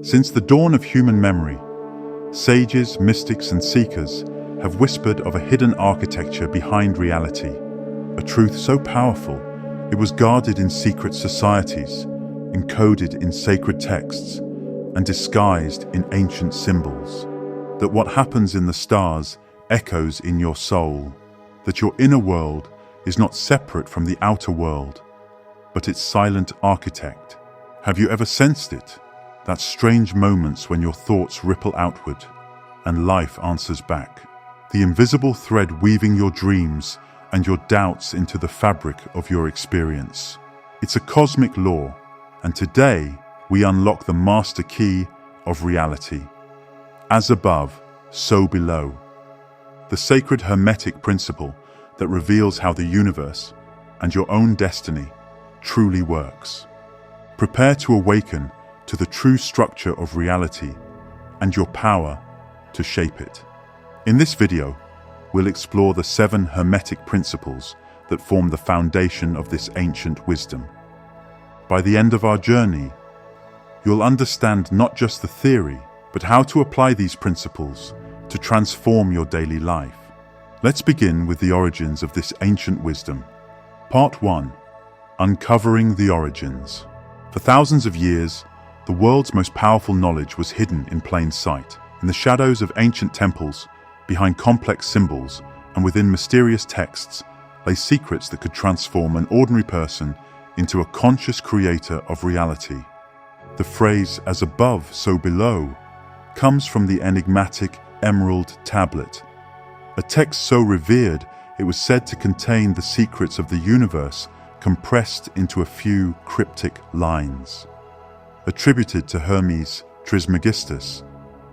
Since the dawn of human memory, sages, mystics, and seekers have whispered of a hidden architecture behind reality, a truth so powerful it was guarded in secret societies, encoded in sacred texts, and disguised in ancient symbols. That what happens in the stars echoes in your soul, that your inner world is not separate from the outer world, but its silent architect. Have you ever sensed it? That strange moments when your thoughts ripple outward and life answers back. The invisible thread weaving your dreams and your doubts into the fabric of your experience. It's a cosmic law, and today we unlock the master key of reality. As above, so below. The sacred Hermetic Principle that reveals how the universe and your own destiny truly works. Prepare to awaken to the true structure of reality and your power to shape it. In this video, we'll explore the 7 Hermetic Principles that form the foundation of this ancient wisdom. By the end of our journey, you'll understand not just the theory, but how to apply these principles to transform your daily life. Let's begin with the origins of this ancient wisdom. Part 1. Uncovering the origins. For thousands of years, the world's most powerful knowledge was hidden in plain sight, in the shadows of ancient temples, behind complex symbols, and within mysterious texts lay secrets that could transform an ordinary person into a conscious creator of reality. The phrase, "as above, so below," comes from the enigmatic Emerald Tablet, a text so revered it was said to contain the secrets of the universe compressed into a few cryptic lines. Attributed to Hermes Trismegistus,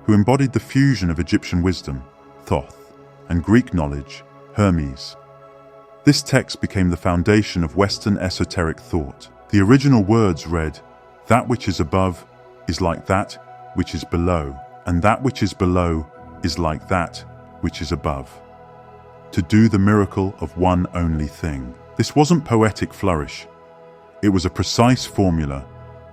who embodied the fusion of Egyptian wisdom, Thoth, and Greek knowledge, Hermes. This text became the foundation of Western esoteric thought. The original words read, "That which is above is like that which is below, and that which is below is like that which is above. To do the miracle of one only thing." This wasn't poetic flourish. It was a precise formula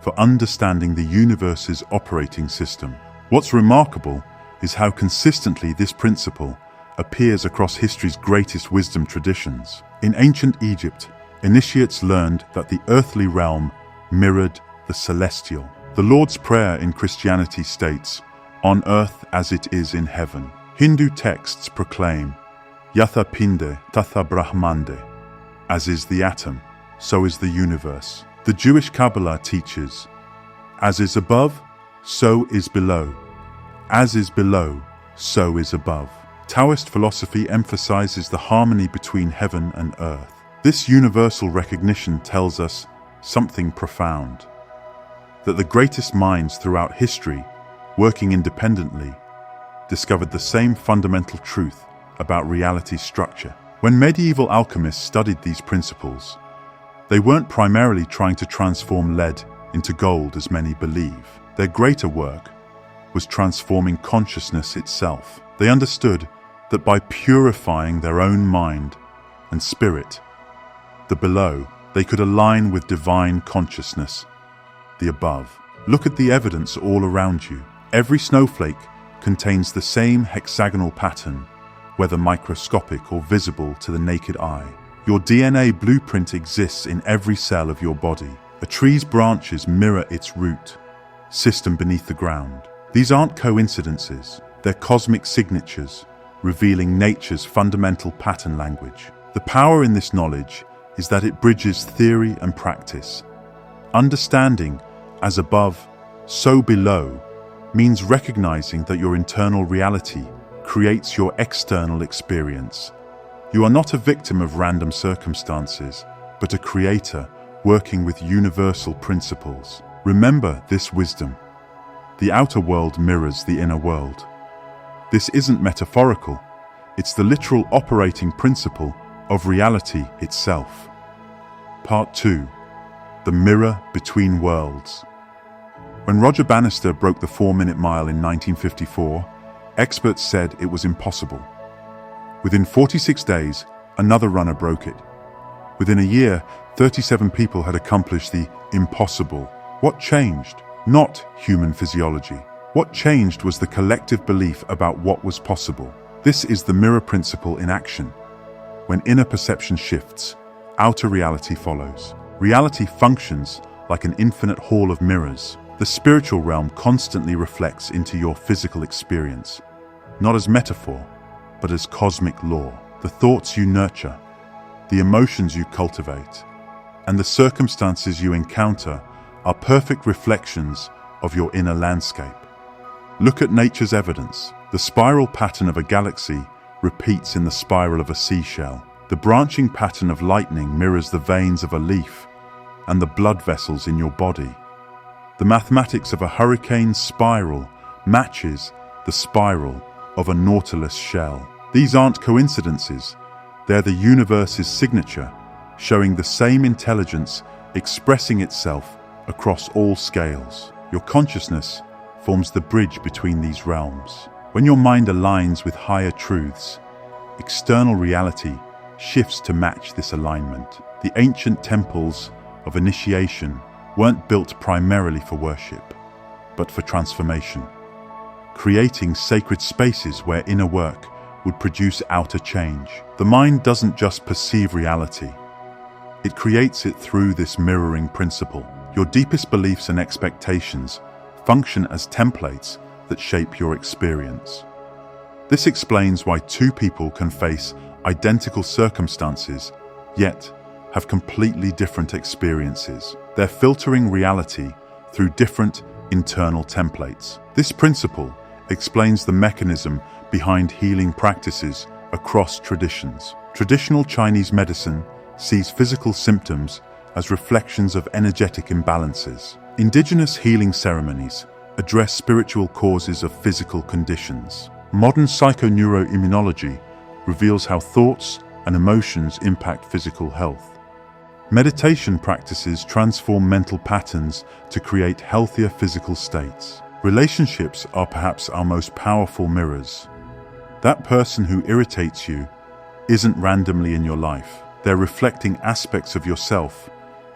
for understanding the universe's operating system. What's remarkable is how consistently this principle appears across history's greatest wisdom traditions. In ancient Egypt, initiates learned that the earthly realm mirrored the celestial. The Lord's Prayer in Christianity states, "On earth as it is in heaven." Hindu texts proclaim, "Yatha pinde tatha brahmande." As is the atom, so is the universe. The Jewish Kabbalah teaches, "As is above, so is below. As is below, so is above." Taoist philosophy emphasizes the harmony between heaven and earth. This universal recognition tells us something profound. That the greatest minds throughout history, working independently, discovered the same fundamental truth about reality's structure. When medieval alchemists studied these principles, they weren't primarily trying to transform lead into gold as many believe. Their greater work was transforming consciousness itself. They understood that by purifying their own mind and spirit, the below, they could align with divine consciousness, the above. Look at the evidence all around you. Every snowflake contains the same hexagonal pattern, whether microscopic or visible to the naked eye. Your DNA blueprint exists in every cell of your body. A tree's branches mirror its root system beneath the ground. These aren't coincidences, they're cosmic signatures, revealing nature's fundamental pattern language. The power in this knowledge is that it bridges theory and practice. Understanding, as above, so below, means recognizing that your internal reality creates your external experience. You are not a victim of random circumstances, but a creator working with universal principles. Remember this wisdom. The outer world mirrors the inner world. This isn't metaphorical. It's the literal operating principle of reality itself. Part 2. The mirror between worlds. When Roger Bannister broke the 4-minute mile in 1954, experts said it was impossible. Within 46 days, another runner broke it. Within a year, 37 people had accomplished the impossible. What changed? not human physiology. What changed was the collective belief about what was possible. This is the mirror principle in action. When inner perception shifts, outer reality follows. Reality functions like an infinite hall of mirrors. The spiritual realm constantly reflects into your physical experience, not as metaphor, but as cosmic law. The thoughts you nurture, the emotions you cultivate, and the circumstances you encounter are perfect reflections of your inner landscape. Look at nature's evidence. The spiral pattern of a galaxy repeats in the spiral of a seashell. The branching pattern of lightning mirrors the veins of a leaf and the blood vessels in your body. The mathematics of a hurricane spiral matches the spiral of a nautilus shell. These aren't coincidences. They're the universe's signature, showing the same intelligence expressing itself across all scales. Your consciousness forms the bridge between these realms. When your mind aligns with higher truths, external reality shifts to match this alignment. The ancient temples of initiation weren't built primarily for worship, but for transformation, creating sacred spaces where inner work would produce outer change. The mind doesn't just perceive reality, it creates it through this mirroring principle. Your deepest beliefs and expectations function as templates that shape your experience. This explains why two people can face identical circumstances, yet have completely different experiences. They're filtering reality through different internal templates. This principle explains the mechanism behind healing practices across traditions. Traditional Chinese medicine sees physical symptoms as reflections of energetic imbalances. Indigenous healing ceremonies address spiritual causes of physical conditions. Modern psychoneuroimmunology reveals how thoughts and emotions impact physical health. Meditation practices transform mental patterns to create healthier physical states. Relationships are perhaps our most powerful mirrors. That person who irritates you isn't randomly in your life. They're reflecting aspects of yourself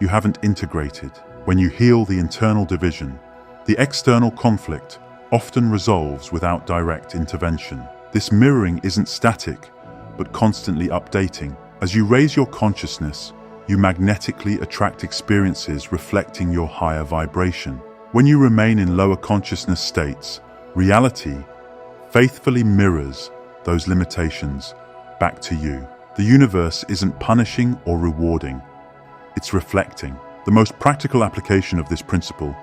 you haven't integrated. When you heal the internal division, the external conflict often resolves without direct intervention. This mirroring isn't static, but constantly updating. As you raise your consciousness, you magnetically attract experiences reflecting your higher vibration. When you remain in lower consciousness states, reality faithfully mirrors those limitations back to you. The universe isn't punishing or rewarding, it's reflecting. The most practical application of this principle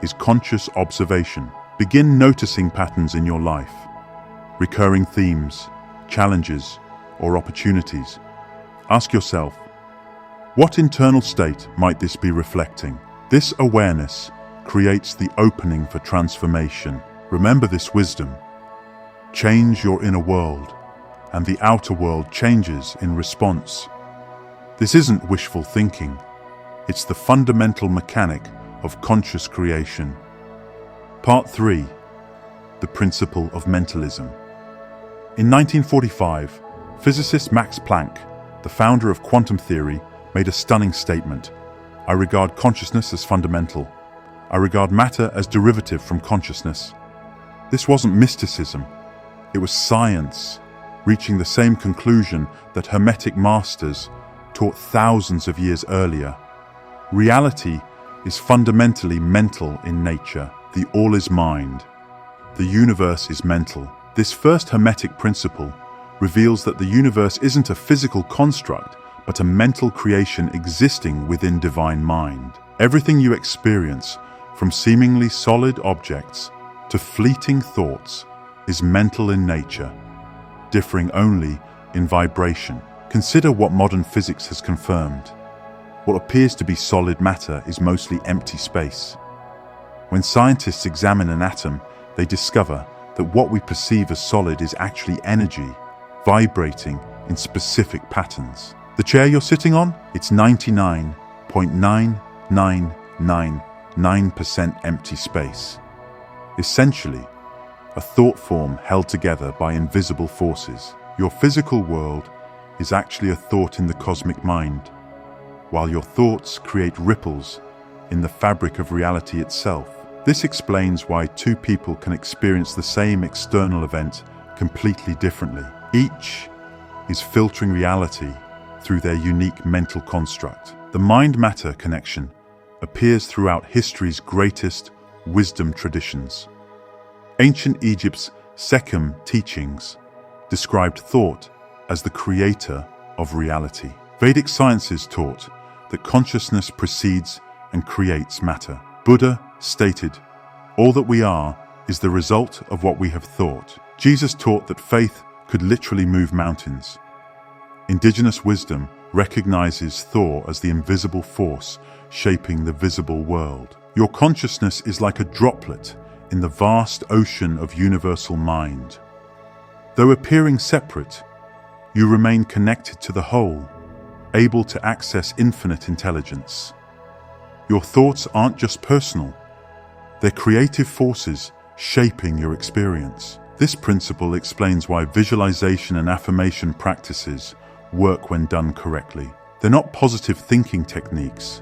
is conscious observation. Begin noticing patterns in your life, recurring themes, challenges, or opportunities. Ask yourself, what internal state might this be reflecting? This awareness creates the opening for transformation. Remember this wisdom. Change your inner world, and the outer world changes in response. This isn't wishful thinking. It's the fundamental mechanic of conscious creation. Part 3. The Principle of Mentalism. In 1945, physicist Max Planck, the founder of quantum theory, made a stunning statement. I regard consciousness as fundamental. I regard matter as derivative from consciousness. This wasn't mysticism. It was science, reaching the same conclusion that Hermetic masters taught thousands of years earlier. Reality is fundamentally mental in nature. The all is mind. The universe is mental. This first Hermetic principle reveals that the universe isn't a physical construct, but a mental creation existing within divine mind. Everything you experience, from seemingly solid objects to fleeting thoughts, is mental in nature, differing only in vibration. Consider what modern physics has confirmed. What appears to be solid matter is mostly empty space. When scientists examine an atom, they discover that what we perceive as solid is actually energy, vibrating in specific patterns. The chair you're sitting on? It's 99.9999% empty space. Essentially, a thought form held together by invisible forces. Your physical world is actually a thought in the cosmic mind, while your thoughts create ripples in the fabric of reality itself. This explains why two people can experience the same external event completely differently. Each is filtering reality through their unique mental construct. The mind-matter connection appears throughout history's greatest wisdom traditions. Ancient Egypt's Sekhem teachings described thought as the creator of reality. Vedic sciences taught that consciousness precedes and creates matter. Buddha stated, "All that we are is the result of what we have thought." Jesus taught that faith could literally move mountains. Indigenous wisdom recognizes Thor as the invisible force shaping the visible world. Your consciousness is like a droplet in the vast ocean of universal mind. Though appearing separate, you remain connected to the whole, able to access infinite intelligence. Your thoughts aren't just personal, they're creative forces shaping your experience. This principle explains why visualization and affirmation practices work when done correctly. They're not positive thinking techniques,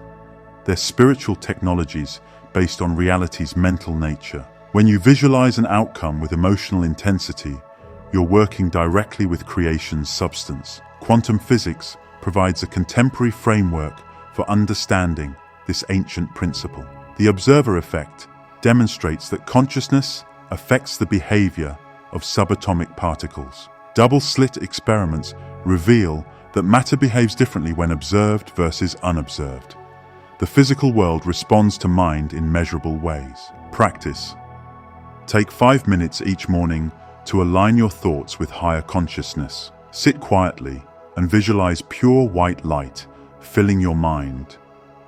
they're spiritual technologies based on reality's mental nature. When you visualize an outcome with emotional intensity, you're working directly with creation's substance. Quantum physics provides a contemporary framework for understanding this ancient principle. The observer effect demonstrates that consciousness affects the behavior of subatomic particles. Double-slit experiments reveal that matter behaves differently when observed versus unobserved. The physical world responds to mind in measurable ways. Practice. Take 5 minutes each morning to align your thoughts with higher consciousness. Sit quietly and visualize pure white light filling your mind,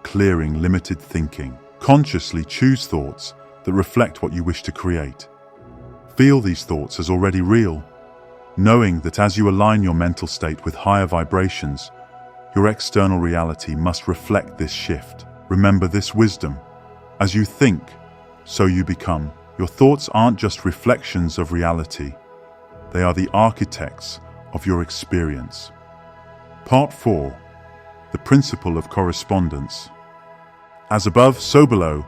clearing limited thinking. Consciously choose thoughts that reflect what you wish to create. Feel these thoughts as already real, knowing that as you align your mental state with higher vibrations, your external reality must reflect this shift. Remember this wisdom: as you think, so you become. Your thoughts aren't just reflections of reality, they are the architects of your experience. Part 4. The Principle of Correspondence. As above, so below.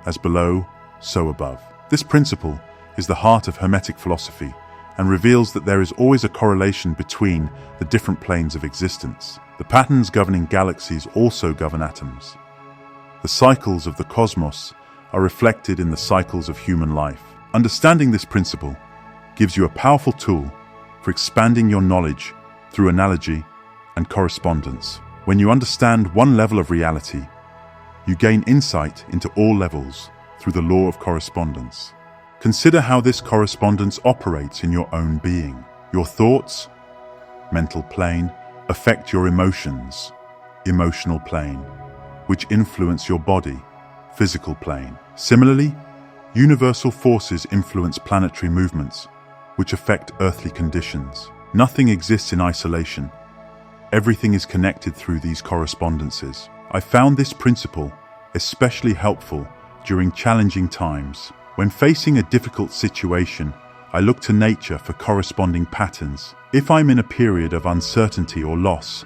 As below, so above. This principle is the heart of Hermetic philosophy and reveals that there is always a correlation between the different planes of existence. The patterns governing galaxies also govern atoms. The cycles of the cosmos are reflected in the cycles of human life. Understanding this principle gives you a powerful tool for expanding your knowledge through analogy and correspondence. When you understand one level of reality, you gain insight into all levels through the law of correspondence. Consider how this correspondence operates in your own being. Your thoughts, mental plane, affect your emotions, emotional plane, which influence your body, physical plane. Similarly, universal forces influence planetary movements, which affect earthly conditions. Nothing exists in isolation. Everything is connected through these correspondences. I found this principle especially helpful during challenging times. When facing a difficult situation, I look to nature for corresponding patterns. If I'm in a period of uncertainty or loss,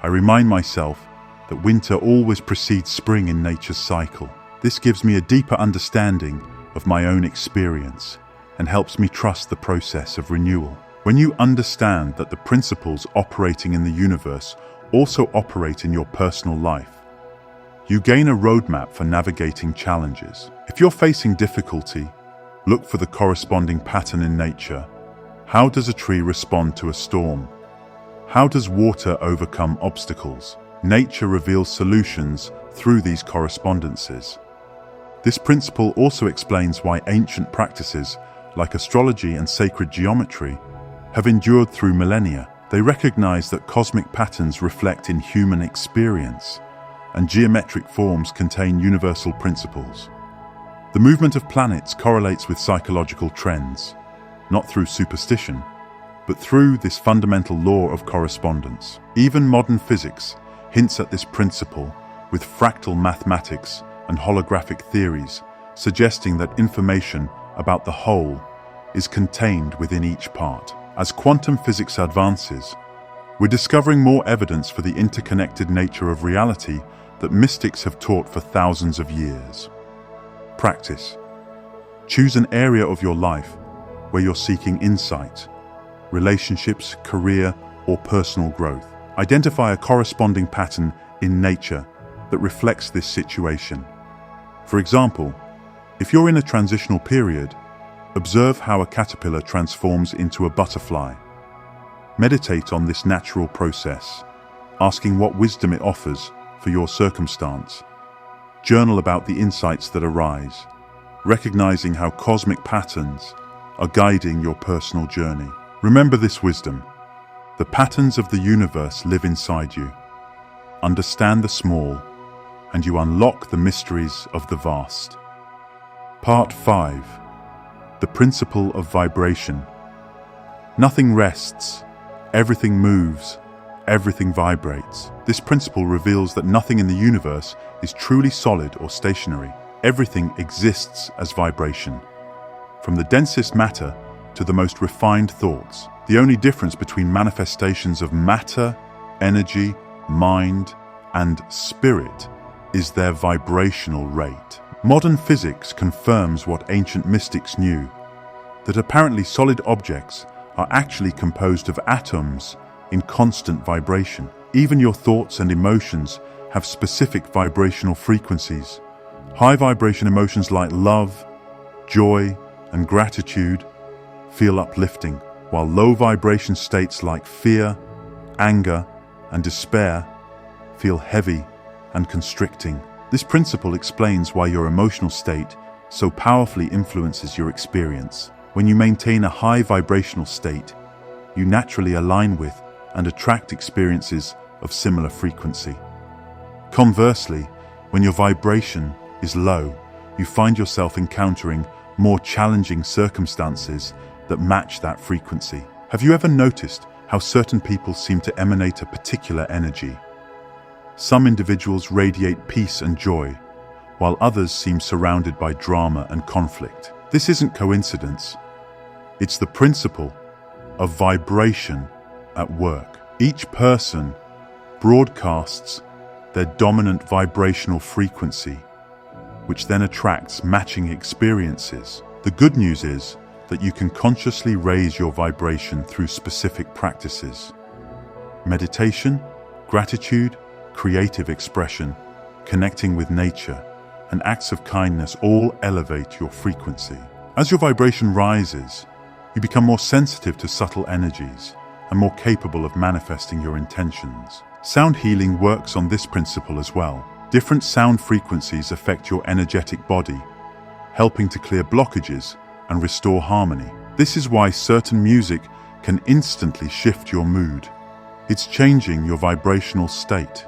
I remind myself that winter always precedes spring in nature's cycle. This gives me a deeper understanding of my own experience and helps me trust the process of renewal. When you understand that the principles operating in the universe also operate in your personal life, you gain a roadmap for navigating challenges. If you're facing difficulty, look for the corresponding pattern in nature. How does a tree respond to a storm? How does water overcome obstacles? Nature reveals solutions through these correspondences. This principle also explains why ancient practices like astrology and sacred geometry have endured through millennia. They recognize that cosmic patterns reflect in human experience, and geometric forms contain universal principles. The movement of planets correlates with psychological trends, not through superstition, but through this fundamental law of correspondence. Even modern physics hints at this principle with fractal mathematics and holographic theories, suggesting that information about the whole is contained within each part. As quantum physics advances, we're discovering more evidence for the interconnected nature of reality that mystics have taught for thousands of years. Practice. Choose an area of your life where you're seeking insight, relationships, career, or personal growth. Identify a corresponding pattern in nature that reflects this situation. For example, if you're in a transitional period, observe how a caterpillar transforms into a butterfly. Meditate on this natural process, asking what wisdom it offers for your circumstance. Journal about the insights that arise, recognizing how cosmic patterns are guiding your personal journey. Remember this wisdom: the patterns of the universe live inside you. Understand the small, and you unlock the mysteries of the vast. Part 5. The Principle of Vibration. Nothing rests, everything moves, everything vibrates. This principle reveals that nothing in the universe is truly solid or stationary. Everything exists as vibration, from the densest matter to the most refined thoughts. The only difference between manifestations of matter, energy, mind, and spirit is their vibrational rate. Modern physics confirms what ancient mystics knew, that apparently solid objects are actually composed of atoms in constant vibration. Even your thoughts and emotions have specific vibrational frequencies. High vibration emotions like love, joy, and gratitude feel uplifting, while low vibration states like fear, anger, and despair feel heavy and constricting. This principle explains why your emotional state so powerfully influences your experience. When you maintain a high vibrational state, you naturally align with and attract experiences of similar frequency. Conversely, when your vibration is low, you find yourself encountering more challenging circumstances that match that frequency. Have you ever noticed how certain people seem to emanate a particular energy? Some individuals radiate peace and joy, while others seem surrounded by drama and conflict. This isn't coincidence. It's the principle of vibration at work. Each person broadcasts their dominant vibrational frequency, which then attracts matching experiences. The good news is that you can consciously raise your vibration through specific practices. Meditation, gratitude, creative expression, connecting with nature, and acts of kindness all elevate your frequency. As your vibration rises, you become more sensitive to subtle energies and more capable of manifesting your intentions. Sound healing works on this principle as well. Different sound frequencies affect your energetic body, helping to clear blockages and restore harmony. This is why certain music can instantly shift your mood. It's changing your vibrational state.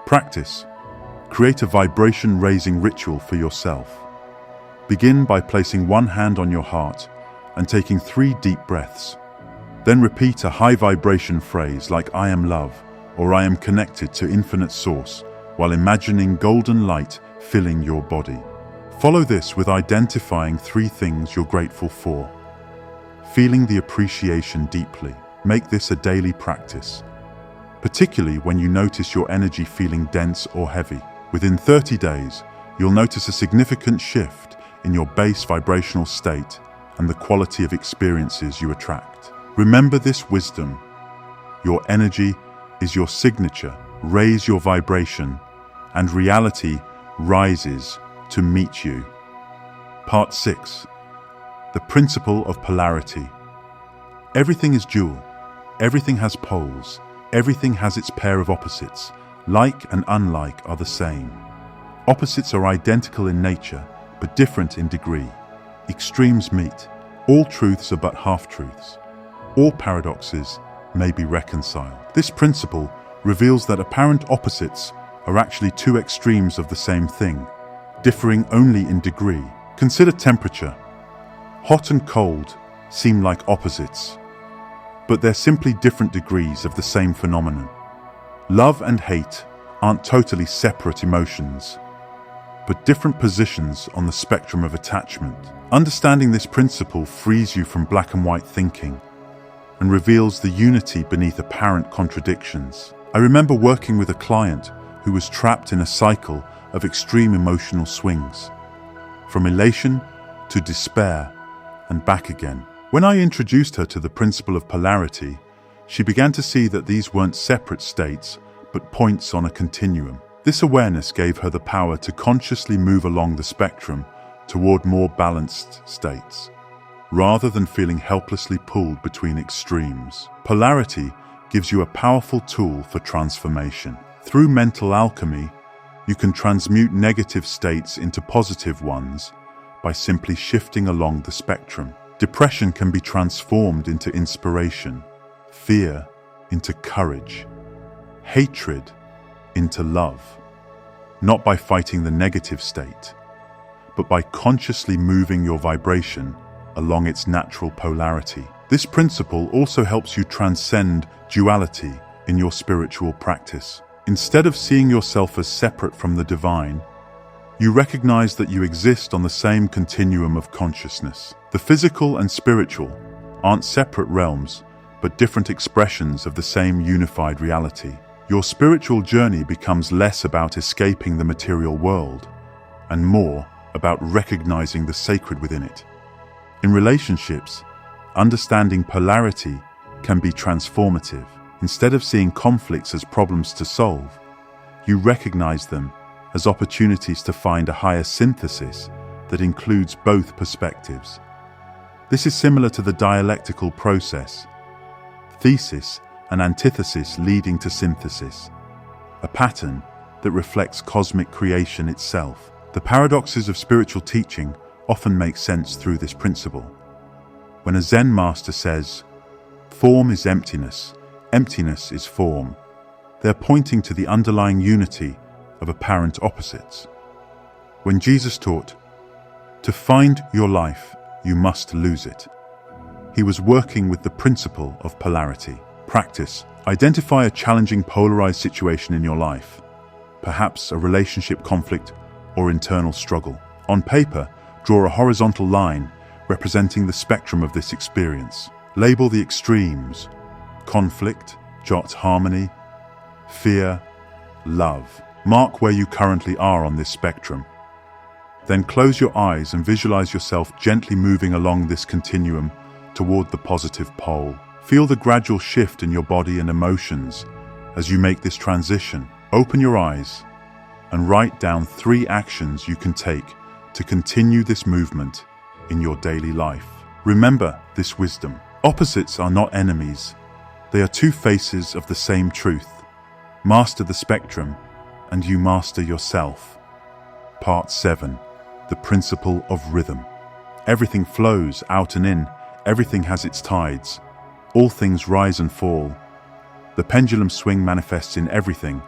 Practice. Create a vibration-raising ritual for yourself. Begin by placing one hand on your heart and taking 3 deep breaths. Then repeat a high vibration phrase like "I am love" or "I am connected to infinite source," while imagining golden light filling your body. Follow this with identifying 3 things you're grateful for. Feeling the appreciation deeply. Make this a daily practice, particularly when you notice your energy feeling dense or heavy. Within 30 days, you'll notice a significant shift in your base vibrational state and the quality of experiences you attract. Remember this wisdom: your energy is your signature. Raise your vibration, and reality rises to meet you. Part 6. The Principle of Polarity. Everything is dual. Everything has poles. Everything has its pair of opposites. Like and unlike are the same. Opposites are identical in nature, but different in degree. Extremes meet. All truths are but half-truths. All paradoxes may be reconciled. This principle reveals that apparent opposites are actually 2 extremes of the same thing, differing only in degree. Consider temperature. Hot and cold seem like opposites, but they're simply different degrees of the same phenomenon. Love and hate aren't totally separate emotions, but different positions on the spectrum of attachment. Understanding this principle frees you from black and white thinking and reveals the unity beneath apparent contradictions. I remember working with a client who was trapped in a cycle of extreme emotional swings, from elation to despair, and back again. When I introduced her to the principle of polarity, she began to see that these weren't separate states, but points on a continuum. This awareness gave her the power to consciously move along the spectrum toward more balanced states, rather than feeling helplessly pulled between extremes. Polarity gives you a powerful tool for transformation. Through mental alchemy, you can transmute negative states into positive ones by simply shifting along the spectrum. Depression can be transformed into inspiration, fear into courage, hatred into love, not by fighting the negative state, but by consciously moving your vibration along its natural polarity. This principle also helps you transcend duality in your spiritual practice. Instead of seeing yourself as separate from the divine, you recognize that you exist on the same continuum of consciousness. The physical and spiritual aren't separate realms, but different expressions of the same unified reality. Your spiritual journey becomes less about escaping the material world and more about recognizing the sacred within it. In relationships, understanding polarity can be transformative. Instead of seeing conflicts as problems to solve, you recognize them as opportunities to find a higher synthesis that includes both perspectives. This is similar to the dialectical process, thesis and antithesis leading to synthesis, a pattern that reflects cosmic creation itself. The paradoxes of spiritual teaching often make sense through this principle. When a Zen master says, "Form is emptiness, emptiness is form," they're pointing to the underlying unity of apparent opposites. When Jesus taught, "To find your life, you must lose it," he was working with the principle of polarity. Practice. Identify a challenging polarized situation in your life, perhaps a relationship conflict or internal struggle. On paper, draw a horizontal line representing the spectrum of this experience. Label the extremes: conflict, jot harmony, fear, love. Mark where you currently are on this spectrum. Then close your eyes and visualize yourself gently moving along this continuum toward the positive pole. Feel the gradual shift in your body and emotions as you make this transition. Open your eyes and write down 3 actions you can take to continue this movement in your daily life. Remember this wisdom. Opposites are not enemies. They are 2 faces of the same truth. Master the spectrum, and you master yourself. Part 7. The Principle of Rhythm. Everything flows out and in. Everything has its tides. All things rise and fall. The pendulum swing manifests in everything.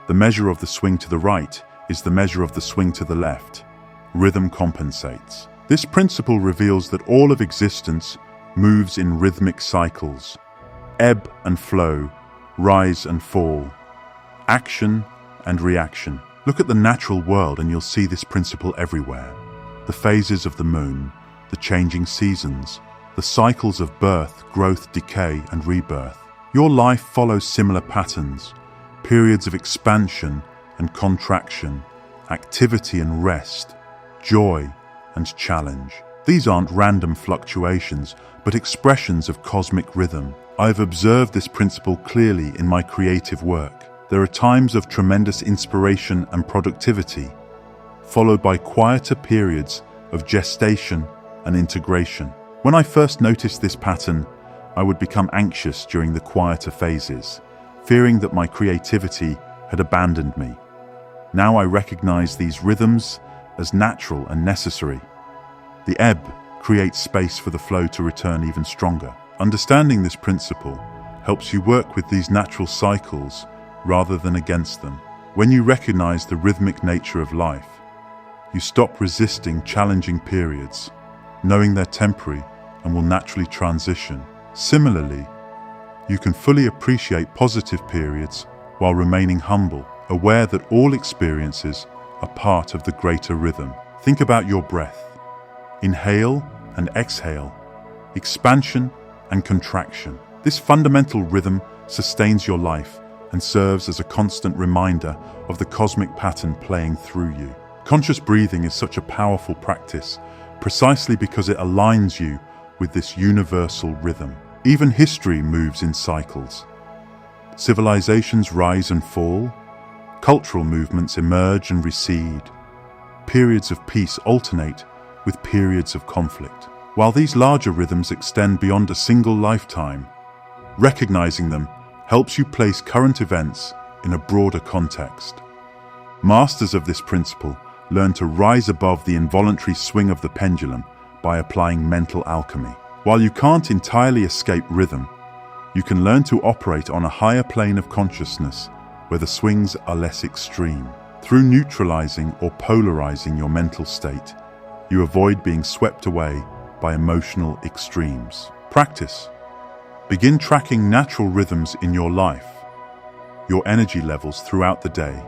The measure of the swing to the right is the measure of the swing to the left. Rhythm compensates. This principle reveals that all of existence moves in rhythmic cycles. Ebb and flow, rise and fall, action and reaction. Look at the natural world and you'll see this principle everywhere. The phases of the moon, the changing seasons, the cycles of birth, growth, decay, and rebirth. Your life follows similar patterns, periods of expansion and contraction, activity and rest, joy and challenge. These aren't random fluctuations, but expressions of cosmic rhythm. I've observed this principle clearly in my creative work. There are times of tremendous inspiration and productivity, followed by quieter periods of gestation and integration. When I first noticed this pattern, I would become anxious during the quieter phases, fearing that my creativity had abandoned me. Now I recognize these rhythms as natural and necessary. The ebb creates space for the flow to return even stronger. Understanding this principle helps you work with these natural cycles rather than against them. When you recognize the rhythmic nature of life, you stop resisting challenging periods, knowing they're temporary and will naturally transition. Similarly, you can fully appreciate positive periods while remaining humble, aware that all experiences are part of the greater rhythm. Think about your breath. Inhale and exhale, expansion and contraction. This fundamental rhythm sustains your life and serves as a constant reminder of the cosmic pattern playing through you. Conscious breathing is such a powerful practice precisely because it aligns you with this universal rhythm. Even history moves in cycles. Civilizations rise and fall, cultural movements emerge and recede. Periods of peace alternate with periods of conflict. While these larger rhythms extend beyond a single lifetime, recognizing them helps you place current events in a broader context. Masters of this principle learn to rise above the involuntary swing of the pendulum by applying mental alchemy. While you can't entirely escape rhythm, you can learn to operate on a higher plane of consciousness where the swings are less extreme. Through neutralizing or polarizing your mental state, you avoid being swept away by emotional extremes. Practice. Begin tracking natural rhythms in your life, your energy levels throughout the day,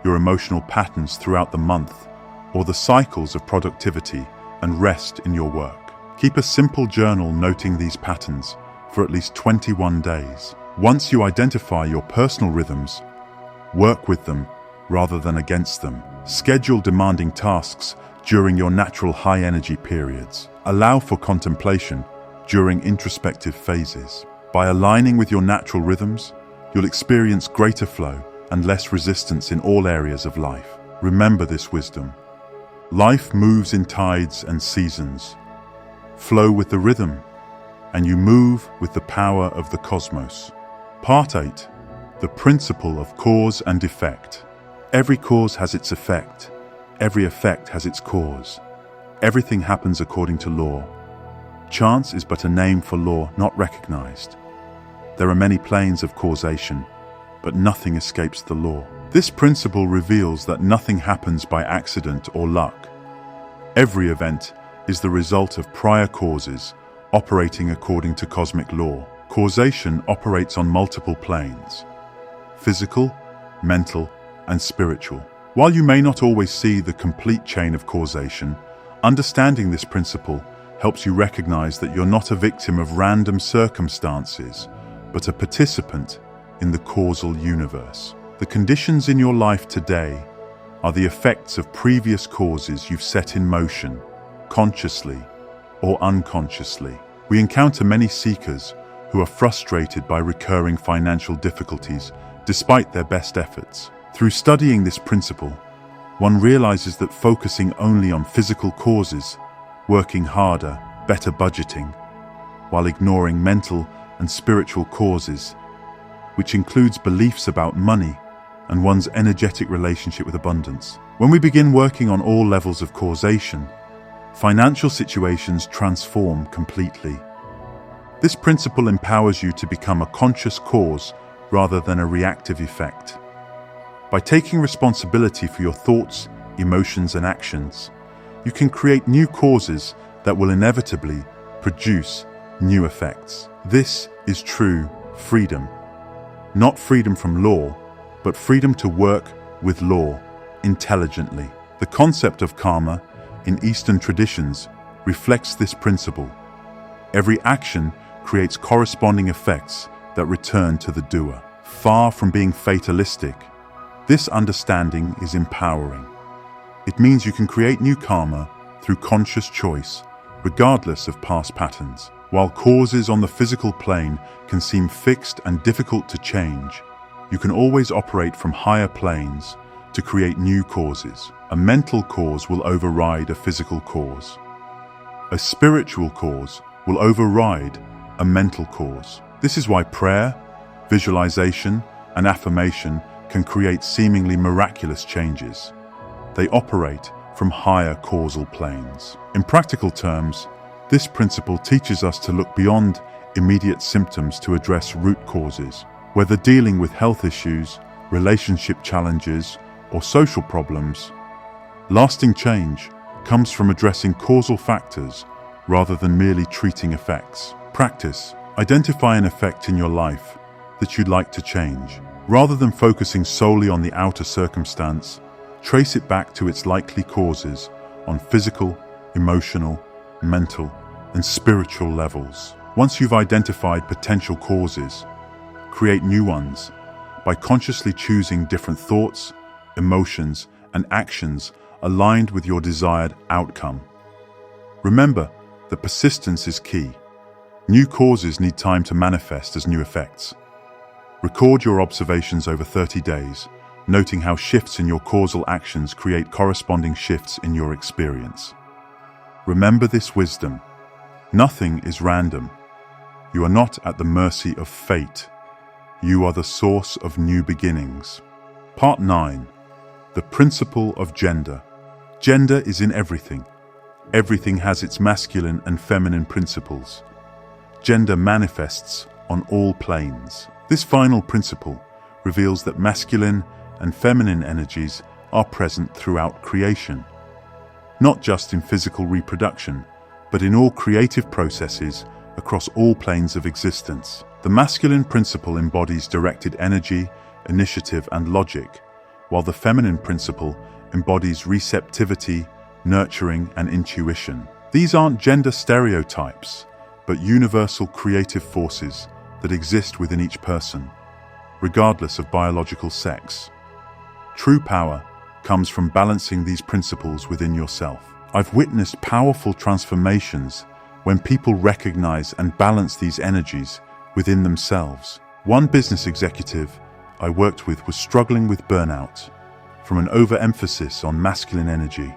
your emotional patterns throughout the month, or the cycles of productivity and rest in your work. Keep a simple journal noting these patterns for at least 21 days. Once you identify your personal rhythms, work with them rather than against them. Schedule demanding tasks during your natural high-energy periods. Allow for contemplation during introspective phases. By aligning with your natural rhythms, you'll experience greater flow and less resistance in all areas of life. Remember this wisdom. Life moves in tides and seasons. Flow with the rhythm, and you move with the power of the cosmos. Part 8. The principle of cause and effect. Every cause has its effect. Every effect has its cause. Everything happens according to law. Chance is but a name for law not recognized. There are many planes of causation, but nothing escapes the law. This principle reveals that nothing happens by accident or luck. Every event is the result of prior causes operating according to cosmic law. Causation operates on multiple planes: physical, mental, and spiritual. While you may not always see the complete chain of causation, understanding this principle helps you recognize that you're not a victim of random circumstances, but a participant in the causal universe. The conditions in your life today are the effects of previous causes you've set in motion, consciously or unconsciously. We encounter many seekers who are frustrated by recurring financial difficulties despite their best efforts. Through studying this principle, one realizes that focusing only on physical causes, working harder, better budgeting, while ignoring mental and spiritual causes, which includes beliefs about money and one's energetic relationship with abundance. When we begin working on all levels of causation, financial situations transform completely. This principle empowers you to become a conscious cause rather than a reactive effect. By taking responsibility for your thoughts, emotions, and actions, you can create new causes that will inevitably produce new effects. This is true freedom. Not freedom from law, but freedom to work with law intelligently. The concept of karma in Eastern traditions reflects this principle. Every action creates corresponding effects that return to the doer. Far from being fatalistic, this understanding is empowering. It means you can create new karma through conscious choice, regardless of past patterns. While causes on the physical plane can seem fixed and difficult to change, you can always operate from higher planes to create new causes. A mental cause will override a physical cause. A spiritual cause will override a mental cause. This is why prayer, visualization, and affirmation can create seemingly miraculous changes. They operate from higher causal planes. In practical terms, this principle teaches us to look beyond immediate symptoms to address root causes. Whether dealing with health issues, relationship challenges, or social problems, lasting change comes from addressing causal factors rather than merely treating effects. Practice. Identify an effect in your life that you'd like to change. Rather than focusing solely on the outer circumstance, trace it back to its likely causes on physical, emotional, mental, and spiritual levels. Once you've identified potential causes, create new ones by consciously choosing different thoughts, emotions, and actions aligned with your desired outcome. Remember that persistence is key. New causes need time to manifest as new effects. Record your observations over 30 days, noting how shifts in your causal actions create corresponding shifts in your experience. Remember this wisdom. Nothing is random. You are not at the mercy of fate. You are the source of new beginnings. Part 9. The principle of gender. Gender is in everything. Everything has its masculine and feminine principles. Gender manifests on all planes. This final principle reveals that masculine and feminine energies are present throughout creation, not just in physical reproduction, but in all creative processes across all planes of existence. The masculine principle embodies directed energy, initiative, and logic, while the feminine principle embodies receptivity, nurturing, and intuition. These aren't gender stereotypes, but universal creative forces that exist within each person, regardless of biological sex. True power comes from balancing these principles within yourself. I've witnessed powerful transformations when people recognize and balance these energies within themselves. One business executive I worked with was struggling with burnout from an overemphasis on masculine energy,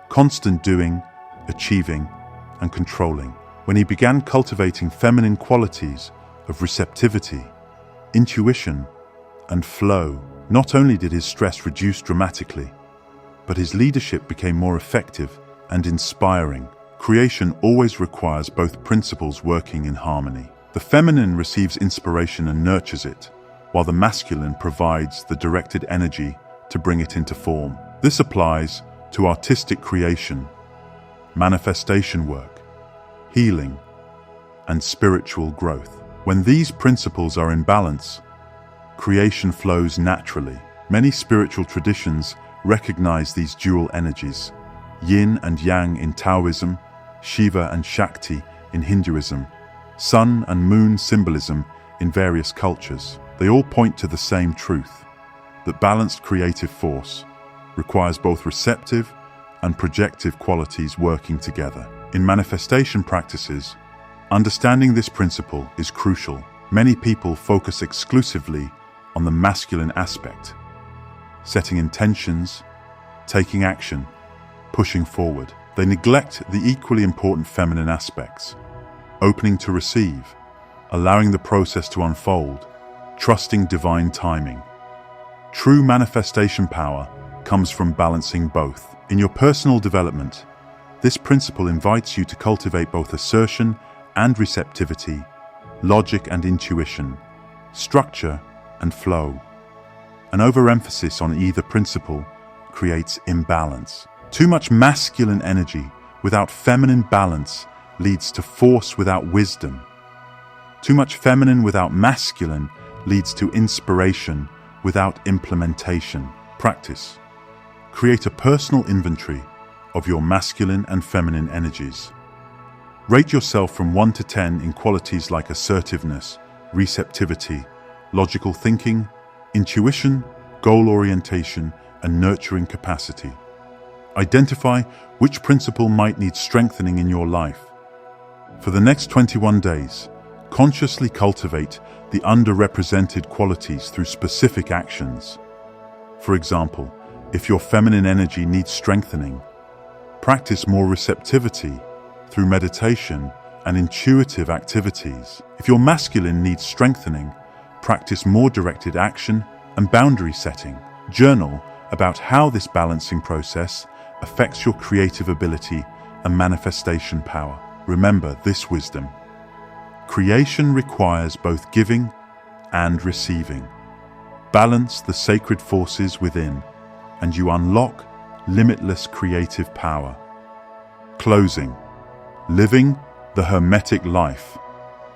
constant doing, achieving, and controlling. When he began cultivating feminine qualities of receptivity, intuition, and flow, not only did his stress reduce dramatically, but his leadership became more effective and inspiring. Creation always requires both principles working in harmony. The feminine receives inspiration and nurtures it, while the masculine provides the directed energy to bring it into form. This applies to artistic creation, manifestation work, healing, and spiritual growth. When these principles are in balance, creation flows naturally. Many spiritual traditions recognize these dual energies, yin and yang in Taoism, Shiva and Shakti in Hinduism, sun and moon symbolism in various cultures. They all point to the same truth, that balanced creative force requires both receptive and projective qualities working together. In manifestation practices, understanding this principle is crucial. Many people focus exclusively on the masculine aspect, setting intentions, taking action, pushing forward. They neglect the equally important feminine aspects, opening to receive, allowing the process to unfold, trusting divine timing. True manifestation power comes from balancing both. In your personal development, this principle invites you to cultivate both assertion and receptivity, logic and intuition, structure and flow. An overemphasis on either principle creates imbalance. Too much masculine energy without feminine balance leads to force without wisdom. Too much feminine without masculine leads to inspiration without implementation. Practice. Create a personal inventory of your masculine and feminine energies. Rate yourself from 1 to 10 in qualities like assertiveness, receptivity, logical thinking, intuition, goal orientation, and nurturing capacity. Identify which principle might need strengthening in your life. For the next 21 days, consciously cultivate the underrepresented qualities through specific actions. For example, if your feminine energy needs strengthening, practice more receptivity through meditation and intuitive activities. If your masculine needs strengthening, practice more directed action and boundary setting. Journal about how this balancing process affects your creative ability and manifestation power. Remember this wisdom. Creation requires both giving and receiving. Balance the sacred forces within, and you unlock limitless creative power. Closing. Living the Hermetic life.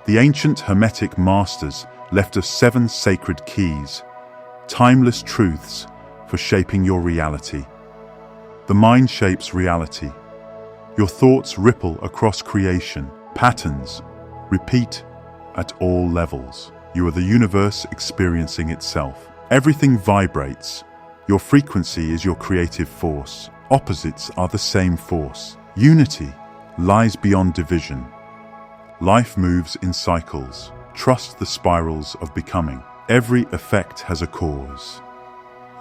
The ancient Hermetic masters left us 7 sacred keys, timeless truths for shaping your reality. The mind shapes reality. Your thoughts ripple across creation. Patterns repeat at all levels. You are the universe experiencing itself. Everything vibrates. Your frequency is your creative force. Opposites are the same force. Unity, lies beyond division. Life moves in cycles. Trust the spirals of becoming. Every effect has a cause.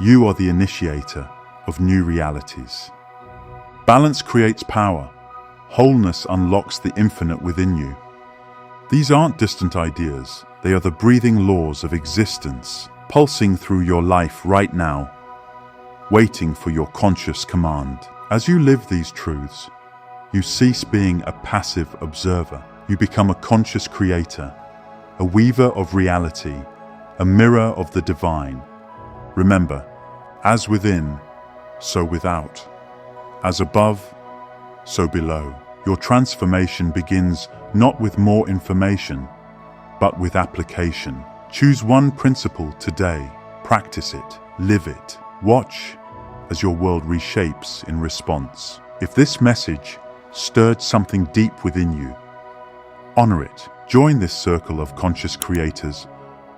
You are the initiator of new realities. Balance creates power. Wholeness unlocks the infinite within you. These aren't distant ideas. They are the breathing laws of existence, pulsing through your life right now, waiting for your conscious command. As you live these truths, you cease being a passive observer. You become a conscious creator, a weaver of reality, a mirror of the divine. Remember, as within, so without. As above, so below. Your transformation begins not with more information, but with application. Choose one principle today. Practice it. Live it. Watch as your world reshapes in response. If this message stirred something deep within you, honor it. Join this circle of conscious creators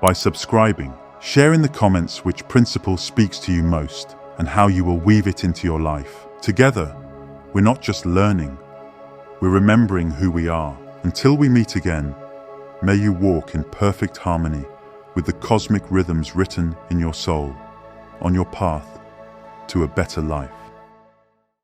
by subscribing. Share in the comments which principle speaks to you most and how you will weave it into your life. Together, we're not just learning, we're remembering who we are. Until we meet again, may you walk in perfect harmony with the cosmic rhythms written in your soul, on your path to a better life.